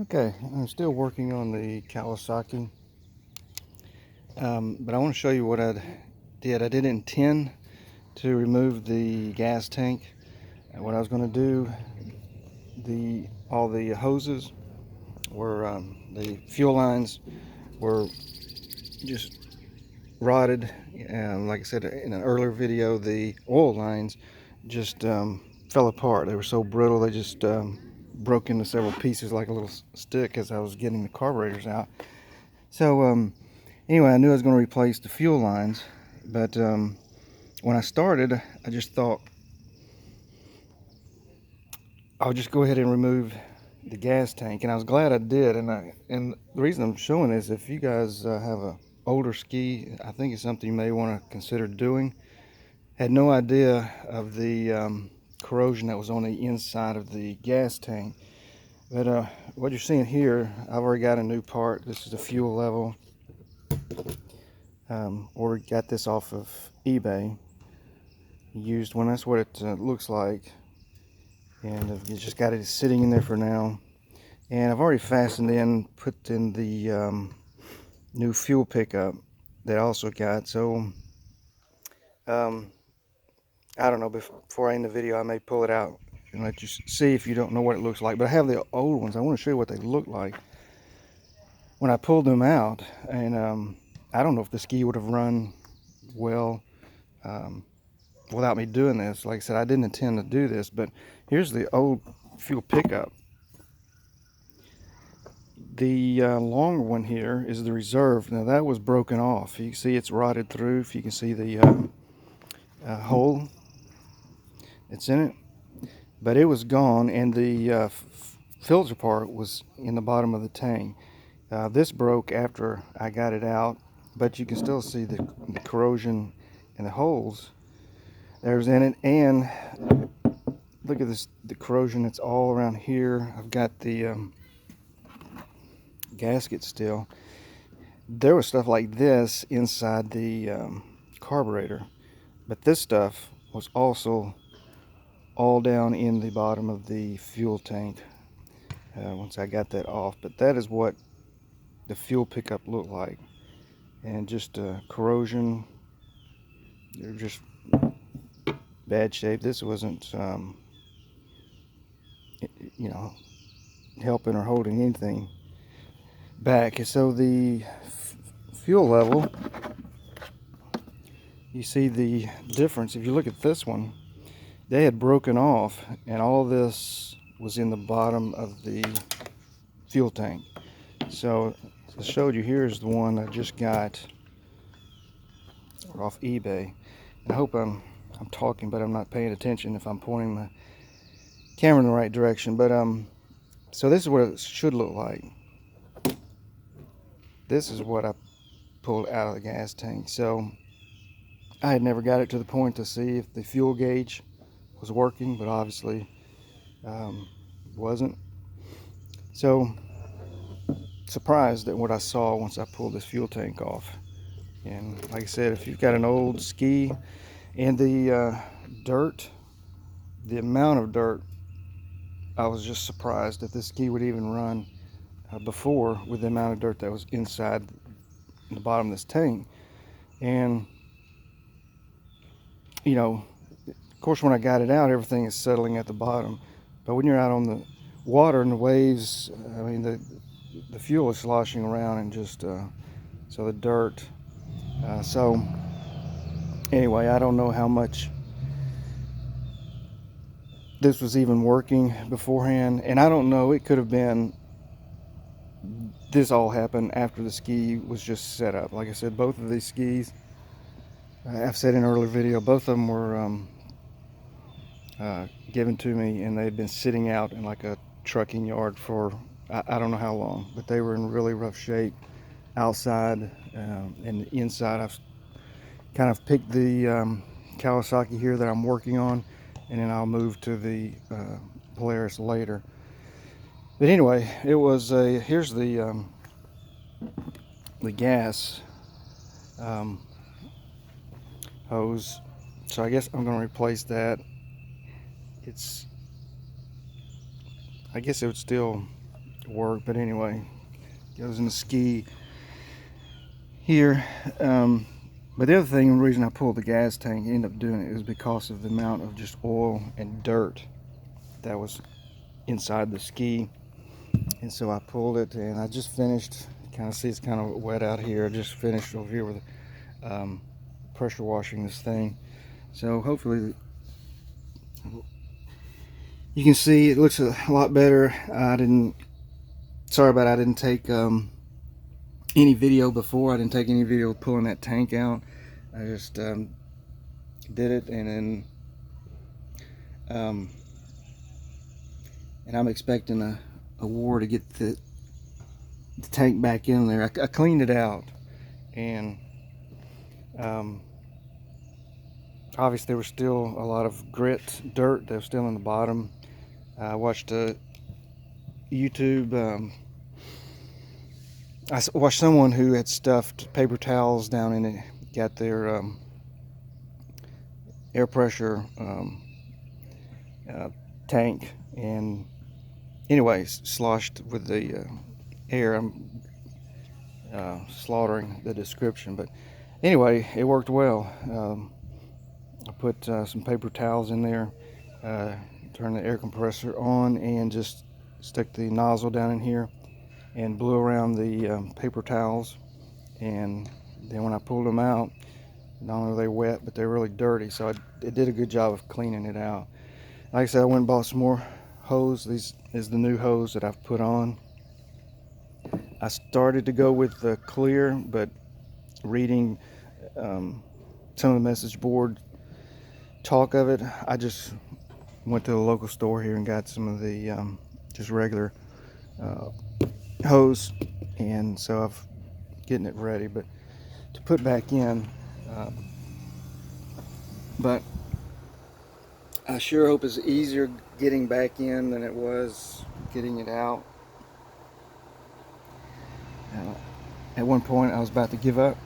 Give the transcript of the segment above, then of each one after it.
Okay, I'm still working on the Kawasaki, but I want to show you what I did. I didn't intend to remove the gas tank. What I was going to do, all the hoses were, the fuel lines were just rotted. And like I said in an earlier video, the oil lines just fell apart. They were so brittle, they just broke into several pieces like a little stick as I was getting the carburetors out. So anyway, I knew I was going to replace the fuel lines, but when I started, I just thought I'll just go ahead and remove the gas tank, and I was glad I did. And the reason I'm showing is if you guys have a older ski, I think it's something you may want to consider doing. Had no idea of the corrosion that was on the inside of the gas tank. But what you're seeing here, I've already got a new part. This is the fuel level. Got this off of eBay. Used one. That's what it looks like, and I've just got it sitting in there for now. And I've already fastened in, put in the new fuel pickup that I also got. So um, I don't know, before I end the video I may pull it out and let you see if you don't know what it looks like. But I have the old ones. I want to show you what they look like when I pulled them out. And I don't know if the ski would have run well without me doing this. Like I said, I didn't intend to do this, but here's the old fuel pickup. The longer one here is the reserve. Now that was broken off. You can see it's rotted through. If you can see the hole it's in it, but it was gone, and the filter part was in the bottom of the tank. This broke after I got it out, but you can still see the corrosion and the holes there's in it. And look at this, the corrosion. It's all around here. I've got the gasket still. There was stuff like this inside the carburetor, but this stuff was also all down in the bottom of the fuel tank once I got that off. But that is what the fuel pickup looked like, and just corrosion. They're just bad shape. This wasn't you know, helping or holding anything back. So the fuel level, you see the difference. If you look at this one, they had broken off, and all this was in the bottom of the fuel tank. So I showed you, here's the one I just got off eBay. I hope I'm talking, but I'm not paying attention if I'm pointing my camera in the right direction. But so this is what it should look like. This is what I pulled out of the gas tank. So I had never got it to the point to see if the fuel gauge was working, but obviously wasn't. So surprised at what I saw once I pulled this fuel tank off. And like I said, if you've got an old ski, and the dirt, the amount of dirt, I was just surprised that this ski would even run before, with the amount of dirt that was inside the bottom of this tank. And you know, of course, when I got it out, everything is settling at the bottom. But when you're out on the water and the waves, I mean, the fuel is sloshing around, and just so the dirt. So anyway, I don't know how much this was even working beforehand, and I don't know, it could have been this all happened after the ski was just set up. Like I said, both of these skis, I've said in an earlier video, both of them were given to me, and they'd been sitting out in like a trucking yard for I don't know how long, but they were in really rough shape outside. And inside, I've kind of picked the Kawasaki here that I'm working on, and then I'll move to the Polaris later. But anyway, it was here's the gas hose. So I guess I'm going to replace that. I guess it would still work. But anyway, goes in the ski here. But the other thing, the reason I pulled the gas tank, ended up doing it, is because of the amount of just oil and dirt that was inside the ski. And so I pulled it, and I just finished. Kind of see it's kind of wet out here. I just finished over here with pressure washing this thing. So hopefully you can see it looks a lot better. Sorry about I didn't take any video before. I didn't take any video pulling that tank out. I just did it, and then and I'm expecting a war to get the tank back in there. I cleaned it out, and obviously there was still a lot of grit, dirt that was still in the bottom. I watched YouTube. I watched someone who had stuffed paper towels down in it, got their air pressure tank, and anyways, sloshed with the air. I'm slaughtering the description, but anyway, it worked well. I put some paper towels in there, turned the air compressor on, and just stuck the nozzle down in here and blew around the paper towels. And then when I pulled them out, not only were they wet, but they're really dirty, so it did a good job of cleaning it out. Like I said, I went and bought some more hose. This is the new hose that I've put on. I started to go with the clear, but reading some of the message board talk of it, I just went to the local store here and got some of the just regular hose, and so I'm getting it ready, but to put back in. But I sure hope it's easier getting back in than it was getting it out. At one point I was about to give up.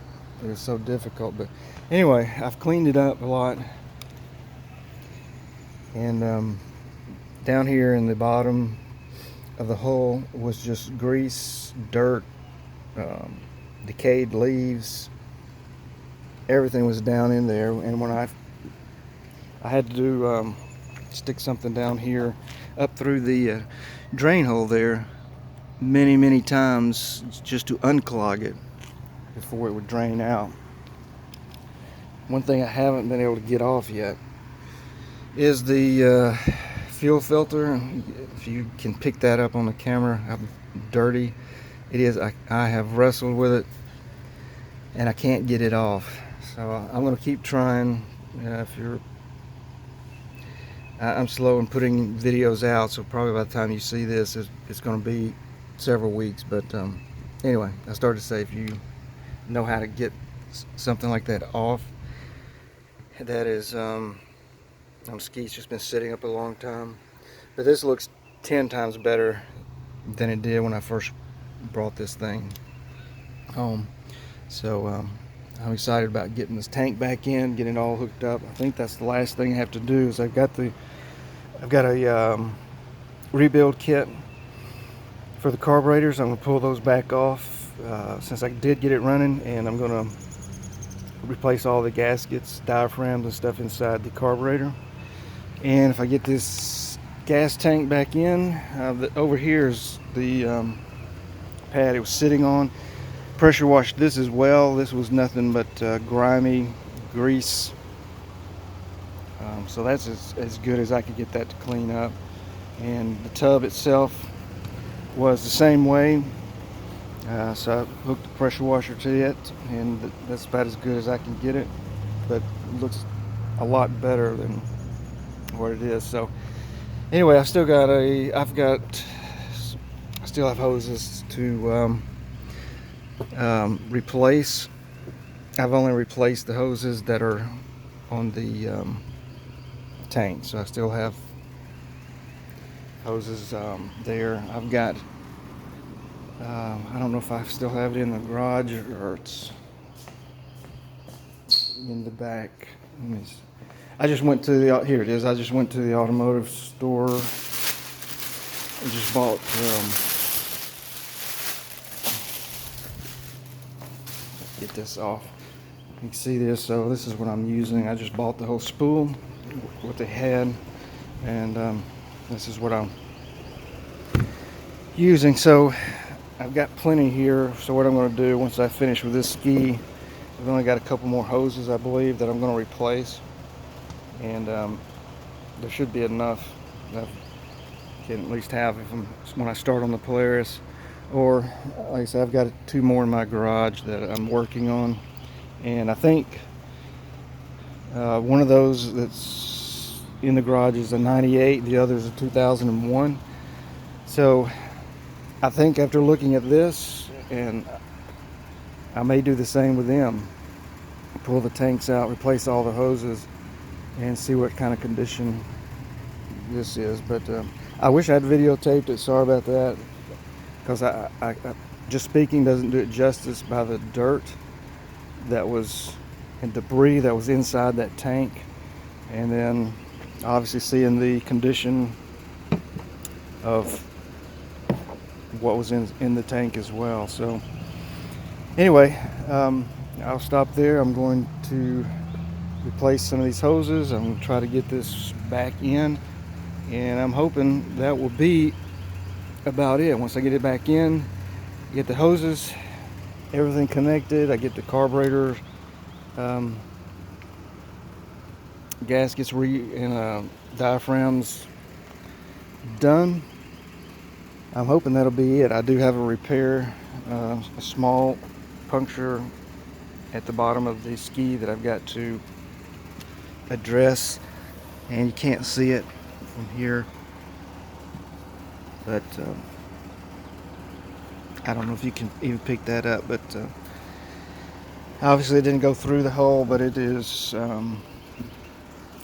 It was so difficult, but anyway, I've cleaned it up a lot. And down here in the bottom of the hull was just grease, dirt, decayed leaves. Everything was down in there, and when I had to do stick something down here up through the drain hole there many times just to unclog it before it would drain out. One thing I haven't been able to get off yet is the fuel filter. If you can pick that up on the camera, how dirty it is. I have wrestled with it and I can't get it off, so I'm going to keep trying. I'm slow in putting videos out, so probably by the time you see this, it's going to be several weeks. But anyway, I started to say, if you know how to get something like that off, that is on ski, it's just been sitting up a long time. But this looks 10 times better than it did when I first brought this thing home. So I'm excited about getting this tank back in, getting it all hooked up. I think that's the last thing I have to do. Is I've got a rebuild kit for the carburetors. I'm going to pull those back off since I did get it running, and I'm going to replace all the gaskets, diaphragms, and stuff inside the carburetor. And if I get this gas tank back in, over here is the pad it was sitting on. Pressure washed this as well. This was nothing but grimy grease. So that's as good as I could get that to clean up. And the tub itself was the same way. So I hooked the pressure washer to it, and that's about as good as I can get it. But it looks a lot better than what it is. So anyway, I still have hoses to replace. I've only replaced the hoses that are on the tank, so I still have hoses there. I've got I don't know if I still have it in the garage or it's in the back. I just went to the, here it is. I just went to the automotive store and just bought get this off. You can see this, so this is what I'm using. I just bought the whole spool, what they had, and this is what I'm using. So I've got plenty here. So what I'm going to do once I finish with this ski, I've only got a couple more hoses, I believe, that I'm going to replace, and there should be enough that I can at least have when I start on the Polaris. Or like I said, I've got 2 more in my garage that I'm working on, and I think one of those that's in the garage is a 98, the other is a 2001. So I think after looking at this, and I may do the same with them, pull the tanks out, replace all the hoses, and see what kind of condition this is. But I wish I had videotaped it. Sorry about that, because I just speaking doesn't do it justice by the dirt that was and debris that was inside that tank, and then obviously seeing the condition of what was in the tank as well. So anyway, I'll stop there. I'm going to replace some of these hoses. I'm going to try to get this back in, and I'm hoping that will be about it. Once I get it back in, get the hoses, everything connected, I get the carburetor gaskets and diaphragms done, I'm hoping that'll be it. I do have a repair, a small puncture at the bottom of the ski that I've got to address, and you can't see it from here, but I don't know if you can even pick that up, but obviously it didn't go through the hole, but it is a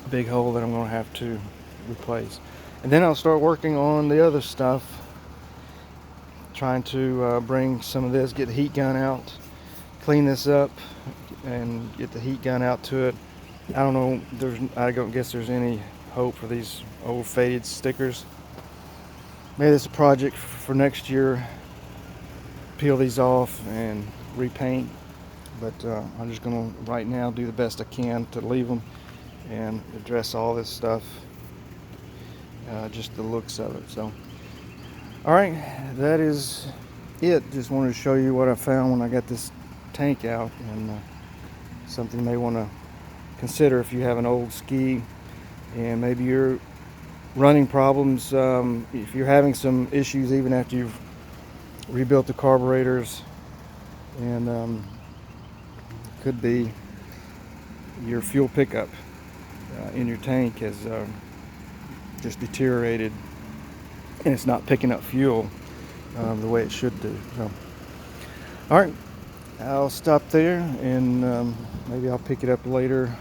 big hole that I'm going to have to replace. And then I'll start working on the other stuff, trying to bring some of this, get the heat gun out, clean this up, and get the heat gun out to it. I don't know, I don't guess there's any hope for these old faded stickers. Maybe this is a project for next year, peel these off and repaint, but I'm just going to right now do the best I can to leave them and address all this stuff, just the looks of it. So alright, that is it. Just wanted to show you what I found when I got this tank out, and something you may want to consider if you have an old ski and maybe you're running problems. If you're having some issues even after you've rebuilt the carburetors, and could be your fuel pickup in your tank has just deteriorated, and it's not picking up fuel the way it should do. So, all right, I'll stop there, and maybe I'll pick it up later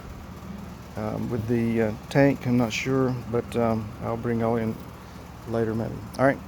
with the tank. I'm not sure, but I'll bring all in later maybe. All right.